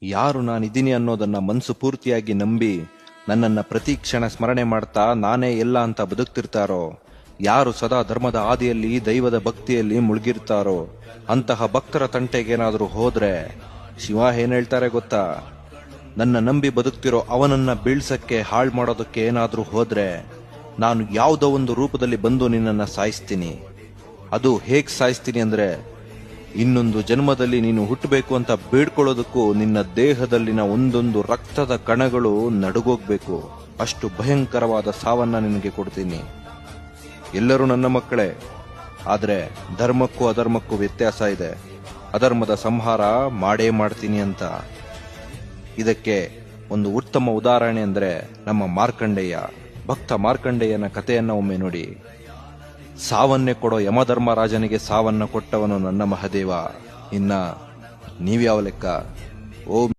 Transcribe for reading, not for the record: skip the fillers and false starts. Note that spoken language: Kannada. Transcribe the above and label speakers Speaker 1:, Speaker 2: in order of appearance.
Speaker 1: ಯಾರು ನಾನಿದ್ದೀನಿ ಅನ್ನೋದನ್ನ ಮನಸ್ಸು ಪೂರ್ತಿಯಾಗಿ ನಂಬಿ ನನ್ನನ್ನ ಪ್ರತಿ ಕ್ಷಣ ಸ್ಮರಣೆ ಮಾಡ್ತಾ ನಾನೇ ಎಲ್ಲ ಅಂತ ಬದುಕ್ತಿರ್ತಾರೋ, ಯಾರು ಸದಾ ಧರ್ಮದ ಆದಿಯಲ್ಲಿ ದೈವದ ಭಕ್ತಿಯಲ್ಲಿ ಮುಳುಗಿರ್ತಾರೋ ಅಂತಹ ಭಕ್ತರ ತಂಟೆಗೇನಾದ್ರೂ ಹೋದ್ರೆ ಶಿವ ಏನ್ ಹೇಳ್ತಾರೆ ಗೊತ್ತಾ? ನನ್ನ ನಂಬಿ ಬದುಕ್ತಿರೋ ಅವನನ್ನ ಬೀಳ್ಸಕ್ಕೆ ಹಾಳು ಮಾಡೋದಕ್ಕೆ ಏನಾದ್ರೂ ಹೋದ್ರೆ ನಾನು ಯಾವುದೋ ಒಂದು ರೂಪದಲ್ಲಿ ಬಂದು ನಿನ್ನನ್ನ ಸಾಯಿಸ್ತೀನಿ. ಅದು ಹೇಗ್ ಸಾಯಿಸ್ತೀನಿ ಅಂದ್ರೆ, ಇನ್ನೊಂದು ಜನ್ಮದಲ್ಲಿ ನೀನು ಹುಟ್ಟಬೇಕು ಅಂತ ಬೇಡ್ಕೊಳ್ಳೋದಕ್ಕೂ ನಿನ್ನ ದೇಹದಲ್ಲಿನ ಒಂದೊಂದು ರಕ್ತದ ಕಣಗಳು ನಡುಗೋಗ್ಬೇಕು. ಅಷ್ಟು ಭಯಂಕರವಾದ ಸಾವನ್ನ ನಿನಗೆ ಕೊಡ್ತೀನಿ. ಎಲ್ಲರೂ ನನ್ನ ಮಕ್ಕಳೇ, ಆದ್ರೆ ಧರ್ಮಕ್ಕೂ ಅಧರ್ಮಕ್ಕೂ ವ್ಯತ್ಯಾಸ ಇದೆ. ಅಧರ್ಮದ ಸಂಹಾರ ಮಾಡೇ ಮಾಡ್ತೀನಿ ಅಂತ. ಇದಕ್ಕೆ ಒಂದು ಉತ್ತಮ ಉದಾಹರಣೆ ಅಂದ್ರೆ ನಮ್ಮ ಮಾರ್ಕಂಡೇಯ. ಭಕ್ತ ಮಾರ್ಕಂಡೇಯನ ಕಥೆಯನ್ನ ಒಮ್ಮೆ ನೋಡಿ. ಸಾವನ್ನೇ ಕೊಡೋ ಯಮಧರ್ಮರಾಜನಿಗೆ ಸಾವನ್ನ ಕೊಟ್ಟವನು ನನ್ನ ಮಹದೇವ. ಇನ್ನ ನೀವ್ಯಾವ ಲೆಕ್ಕ? ಓಂ